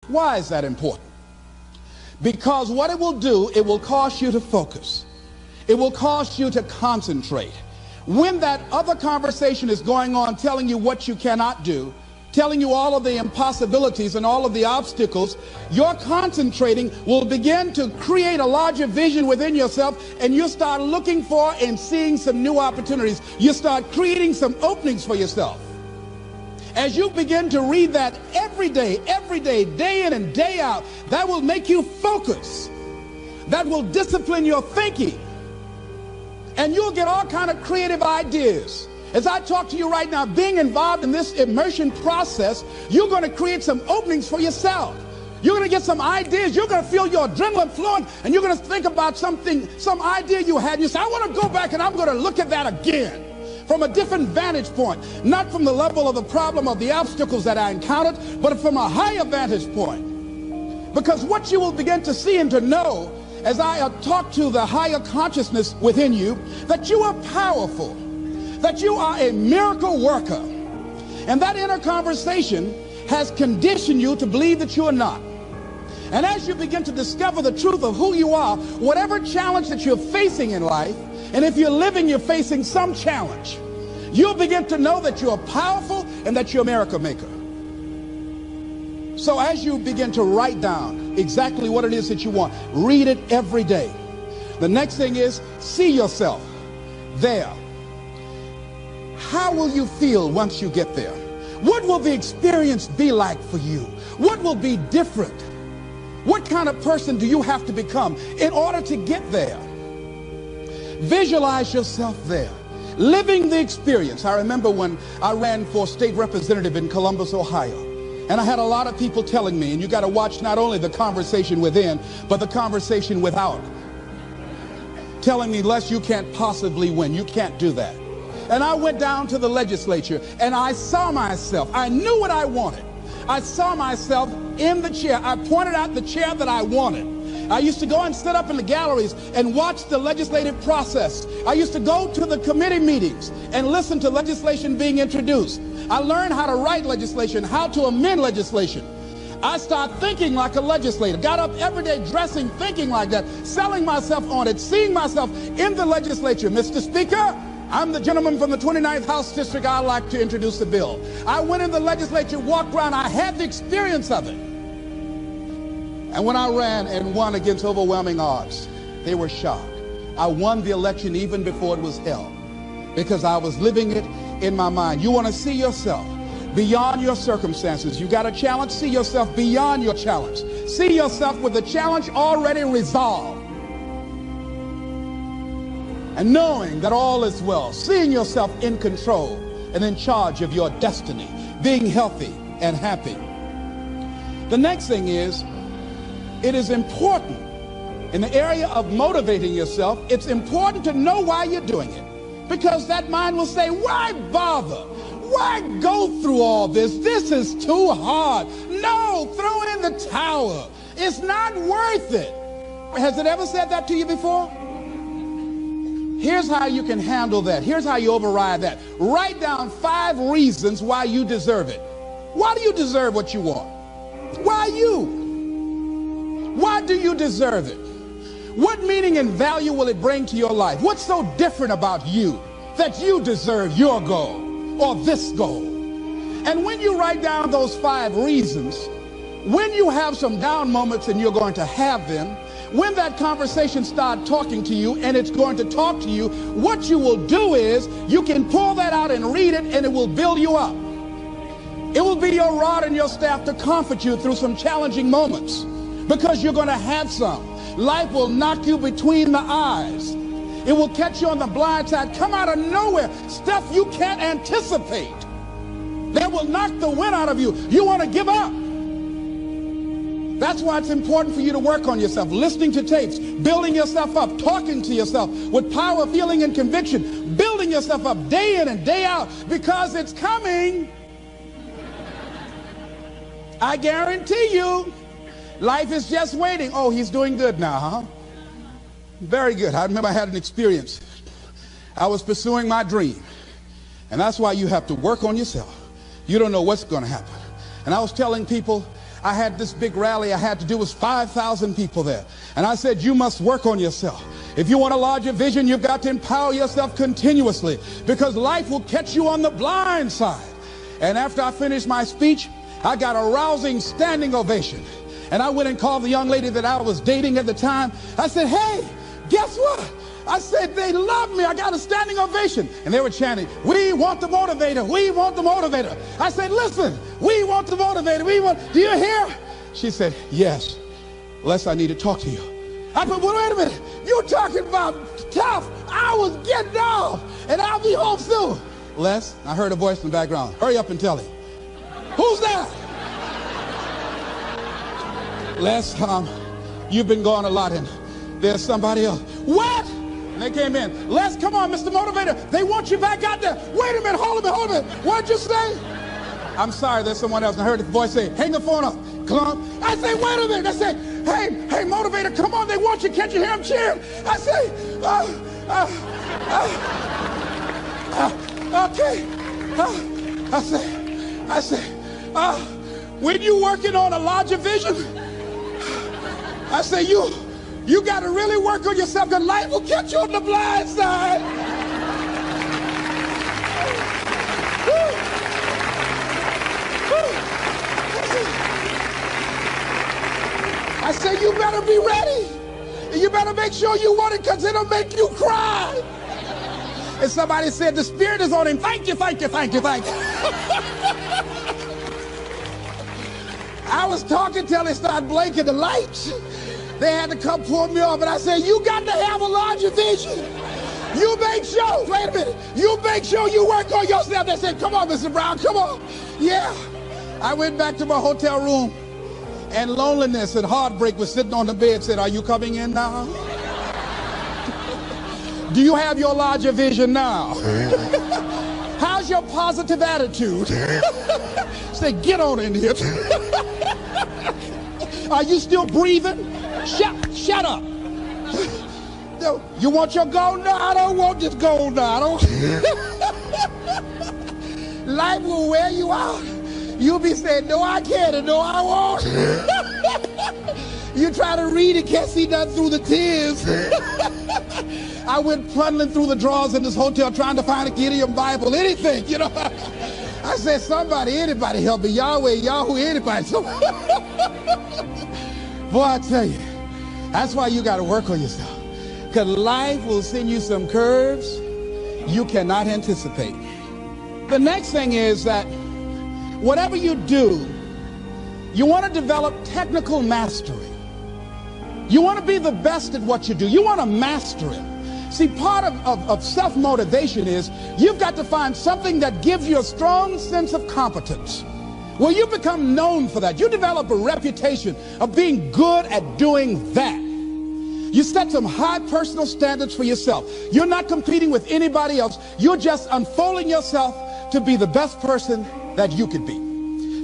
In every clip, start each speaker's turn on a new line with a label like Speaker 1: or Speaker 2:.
Speaker 1: Why is that important? Because what it will do, it will cause you to focus. It will cause you to concentrate. When that other conversation is going on telling you what you cannot do, telling you all of the impossibilities and all of the obstacles, your concentrating will begin to create a larger vision within yourself, and you start looking for and seeing some new opportunities. You start creating some openings for yourself. As you begin to read that every day, day in and day out, that will make you focus. That will discipline your thinking. And you'll get all kind of creative ideas. As I talk to you right now, being involved in this immersion process, you're going to create some openings for yourself. You're going to get some ideas. You're going to feel your adrenaline flowing, and you're going to think about something, some idea you had. And you say, I want to go back and I'm going to look at that again from a different vantage point, not from the level of the problem of the obstacles that I encountered, but from a higher vantage point. Because what you will begin to see and to know as I talk to the higher consciousness within you, that you are powerful, that you are a miracle worker. And that inner conversation has conditioned you to believe that you are not. And as you begin to discover the truth of who you are, whatever challenge that you're facing in life, and if you're living, you're facing some challenge, you'll begin to know that you're powerful and that you're a miracle maker. So as you begin to write down exactly what it is that you want, read it every day. The next thing is, see yourself there. How will you feel once you get there? What will the experience be like for you? What will be different? What kind of person do you have to become in order to get there? Visualize yourself there, living the experience. I remember when I ran for state representative in Columbus, Ohio, and I had a lot of people telling me, and you got to watch not only the conversation within, but the conversation without, telling me, Les, you can't possibly win. You can't do that. And I went down to the legislature and I saw myself. I knew what I wanted. I saw myself in the chair. I pointed out the chair that I wanted. I used to go and sit up in the galleries and watch the legislative process. I used to go to the committee meetings and listen to legislation being introduced. I learned how to write legislation, how to amend legislation. I started thinking like a legislator, got up every day dressing, thinking like that, selling myself on it, seeing myself in the legislature. Mr. Speaker, I'm the gentleman from the 29th House District. I'd like to introduce the bill. I went in the legislature, walked around. I had the experience of it. And when I ran and won against overwhelming odds, they were shocked. I won the election even before it was held because I was living it in my mind. You want to see yourself beyond your circumstances. You got a challenge, see yourself beyond your challenge. See yourself with the challenge already resolved. And knowing that all is well, seeing yourself in control and in charge of your destiny, being healthy and happy. The next thing is, it is important in the area of motivating yourself, it's important to know why you're doing it. Because that mind will say, why bother? Why go through all this? This is too hard. No, throw in the towel. It's not worth it. Has it ever said that to you before? Here's how you can handle that. Here's how you override that. Write down 5 reasons why you deserve it. Why do you deserve what you want? Why you? Why do you deserve it? What meaning and value will it bring to your life? What's so different about you that you deserve your goal or this goal? And when you write down those 5 reasons, when you have some down moments, and you're going to have them, when that conversation starts talking to you, and it's going to talk to you, what you will do is you can pull that out and read it, and it will build you up. It will be your rod and your staff to comfort you through some challenging moments, because you're going to have some. Life will knock you between the eyes. It will catch you on the blind side, come out of nowhere, stuff you can't anticipate. That will knock the wind out of you. You want to give up. That's why it's important for you to work on yourself, listening to tapes, building yourself up, talking to yourself with power, feeling, and conviction, building yourself up day in and day out, because it's coming. I guarantee you, life is just waiting. Oh, he's doing good now, huh? Very good. I remember I had an experience. I was pursuing my dream. And that's why you have to work on yourself. You don't know what's going to happen. And I was telling people, I had this big rally I had to do. It was 5,000 people there. And I said, you must work on yourself. If you want a larger vision, you've got to empower yourself continuously, because life will catch you on the blind side. And after I finished my speech, I got a rousing standing ovation. And I went and called the young lady that I was dating at the time. I said, hey, guess what? I said, they love me. I got a standing ovation. And they were chanting, we want the motivator. We want the motivator. I said, listen, we want the motivator. Do you hear? She said, yes. Les, I need to talk to you. I said, well, wait a minute. You're talking about tough. I was getting off, and I'll be home soon. Les, I heard a voice in the background. Hurry up and tell him. Who's that? Les, you've been gone a lot, and there's somebody else. What? And they came in. Les, come on, Mr. Motivator. They want you back out there. Wait a minute, hold a minute. What'd you say? I'm sorry, there's someone else. I heard the voice say, hang the phone up. Come on. I say, wait a minute. I say, hey, Motivator, come on. They want you. Can't you hear them cheering? I say, okay. I say, when you working on a larger vision, I say, you got to really work on yourself, because life will catch you on the blind side. I say, you better be ready. And you better make sure you want it, because it'll make you cry. And somebody said, the Spirit is on him. Thank you, thank you, thank you, thank you. I was talking till they started blinking the lights. They had to come pull me off, and I said, you got to have a larger vision. You make sure, wait a minute, you make sure you work on yourself. They said, come on, Mr. Brown, come on. Yeah. I went back to my hotel room, and loneliness and heartbreak was sitting on the bed, said, are you coming in now? Do you have your larger vision now? How's your positive attitude? Say, get on in here. Are you still breathing? Shut up. You want your gold? No, I don't want this gold now. Life will wear you out. You'll be saying, no, I can't, and no, I won't. You try to read and can't see nothing through the tears. I went plundering through the drawers in this hotel trying to find a Gideon Bible, anything, you know. I said, somebody, anybody help me. Yahweh, Yahoo, anybody. Boy, I tell you, that's why you got to work on yourself. Because life will send you some curves you cannot anticipate. The next thing is that whatever you do, you want to develop technical mastery. You want to be the best at what you do. You want to master it. See, part of self-motivation is you've got to find something that gives you a strong sense of competence. Well, you become known for that. You develop a reputation of being good at doing that. You set some high personal standards for yourself. You're not competing with anybody else. You're just unfolding yourself to be the best person that you could be.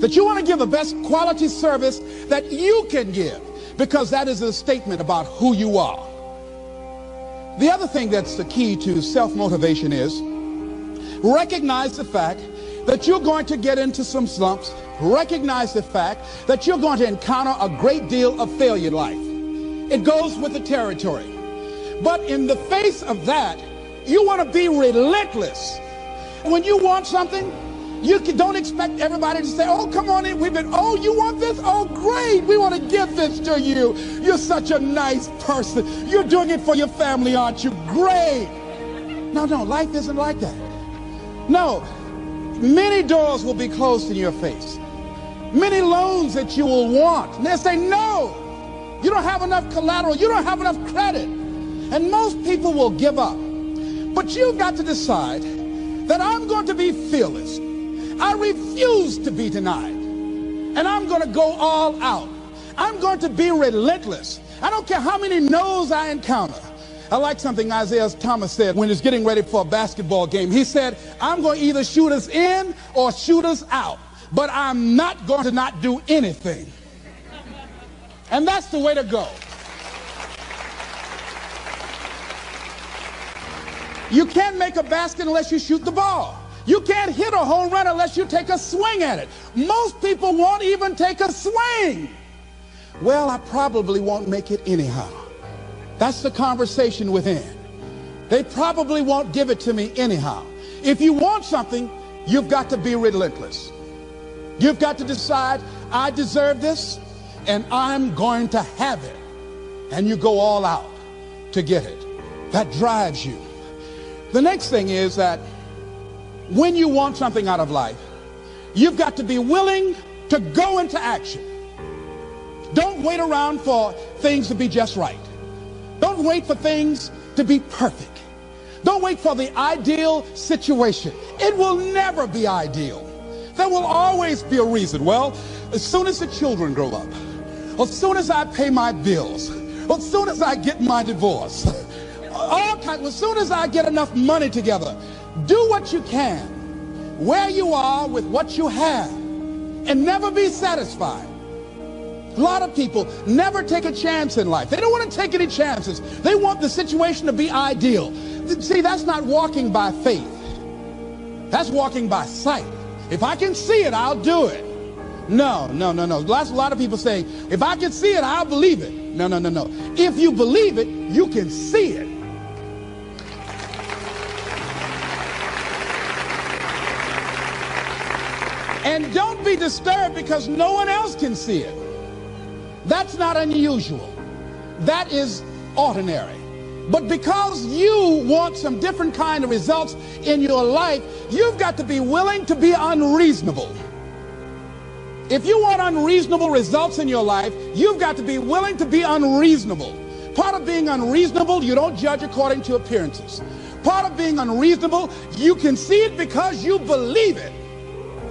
Speaker 1: That you want to give the best quality service that you can give, because that is a statement about who you are. The other thing that's the key to self-motivation is recognize the fact that you're going to get into some slumps. Recognize the fact that you're going to encounter a great deal of failure in life. It goes with the territory. But in the face of that, you want to be relentless. When you want something, you don't expect everybody to say, oh, come on in. Oh, you want this? Oh, great. We want to give this to you. You're such a nice person. You're doing it for your family, aren't you? Great. No, life isn't like that. No, many doors will be closed in your face. Many loans that you will want. And they'll say, no, you don't have enough collateral. You don't have enough credit. And most people will give up. But you've got to decide that I'm going to be fearless. I refuse to be denied. And I'm going to go all out. I'm going to be relentless. I don't care how many no's I encounter. I like something Isaiah Thomas said when he was getting ready for a basketball game. He said, I'm going to either shoot us in or shoot us out, but I'm not going to not do anything. And that's the way to go. You can't make a basket unless you shoot the ball. You can't hit a home run unless you take a swing at it. Most people won't even take a swing. Well, I probably won't make it anyhow. That's the conversation within. They probably won't give it to me anyhow. If you want something, you've got to be relentless. You've got to decide, I deserve this, and I'm going to have it. And you go all out to get it. That drives you. The next thing is that when you want something out of life, you've got to be willing to go into action. Don't wait around for things to be just right. Don't wait for things to be perfect. Don't wait for the ideal situation. It will never be ideal. There will always be a reason. Well, as soon as the children grow up, or as soon as I pay my bills, or as soon as I get my divorce, as soon as I get enough money together, do what you can, where you are with what you have, and never be satisfied. A lot of people never take a chance in life. They don't want to take any chances. They want the situation to be ideal. See, that's not walking by faith. That's walking by sight. If I can see it, I'll do it. No. That's a lot of people say, if I can see it, I'll believe it. No. If you believe it, you can see it. And don't be disturbed because no one else can see it. That's not unusual. That is ordinary. But because you want some different kind of results in your life, you've got to be willing to be unreasonable. If you want unreasonable results in your life, you've got to be willing to be unreasonable. Part of being unreasonable, you don't judge according to appearances. Part of being unreasonable, you can see it because you believe it.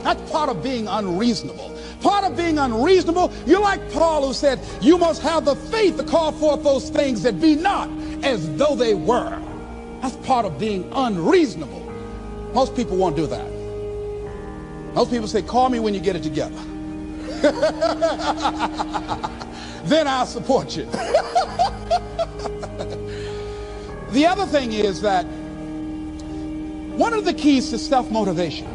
Speaker 1: That's part of being unreasonable. Part of being unreasonable, you're like Paul who said, you must have the faith to call forth those things that be not as though they were. That's part of being unreasonable. Most people won't do that. Most people say, call me when you get it together. Then I'll support you. The other thing is that one of the keys to self-motivation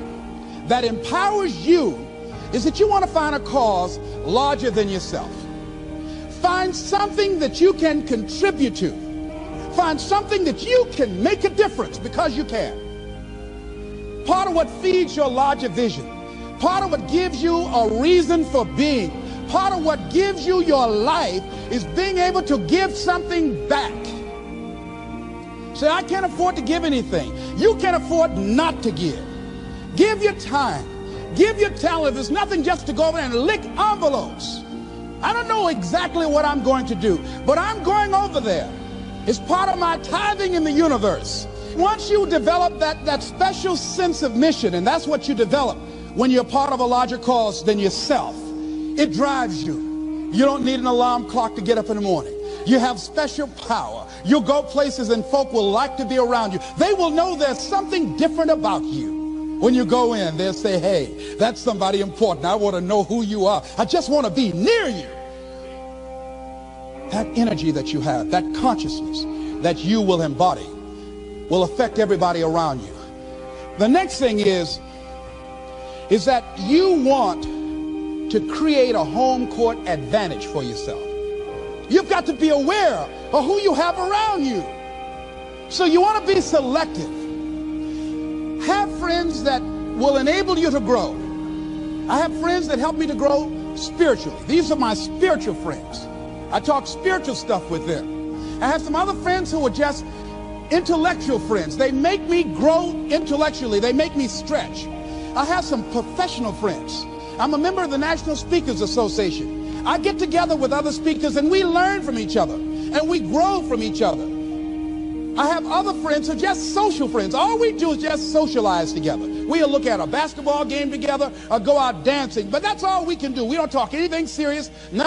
Speaker 1: that empowers you is that you want to find a cause larger than yourself. Find something that you can contribute to. Find something that you can make a difference because you can. Part of what feeds your larger vision, part of what gives you a reason for being, part of what gives you your life is being able to give something back. Say, I can't afford to give anything. You can't afford not to give. Give your time. Give your talent. There's nothing just to go over there and lick envelopes. I don't know exactly what I'm going to do, but I'm going over there. It's part of my tithing in the universe. Once you develop that special sense of mission, and that's what you develop when you're part of a larger cause than yourself, it drives you. You don't need an alarm clock to get up in the morning. You have special power. You'll go places and folk will like to be around you. They will know there's something different about you. When you go in, they'll say, hey, that's somebody important. I want to know who you are. I just want to be near you. That energy that you have, that consciousness that you will embody will affect everybody around you. The next thing is that you want to create a home court advantage for yourself. You've got to be aware of who you have around you. So you want to be selective. Have friends that will enable you to grow. I have friends that help me to grow spiritually. These are my spiritual friends. I talk spiritual stuff with them. I have some other friends who are just intellectual friends. They make me grow intellectually. They make me stretch. I have some professional friends. I'm a member of the National Speakers Association. I get together with other speakers and we learn from each other and we grow from each other. I have other friends who are just social friends. All we do is just socialize together. We'll look at a basketball game together or go out dancing, but that's all we can do. We don't talk anything serious. Nothing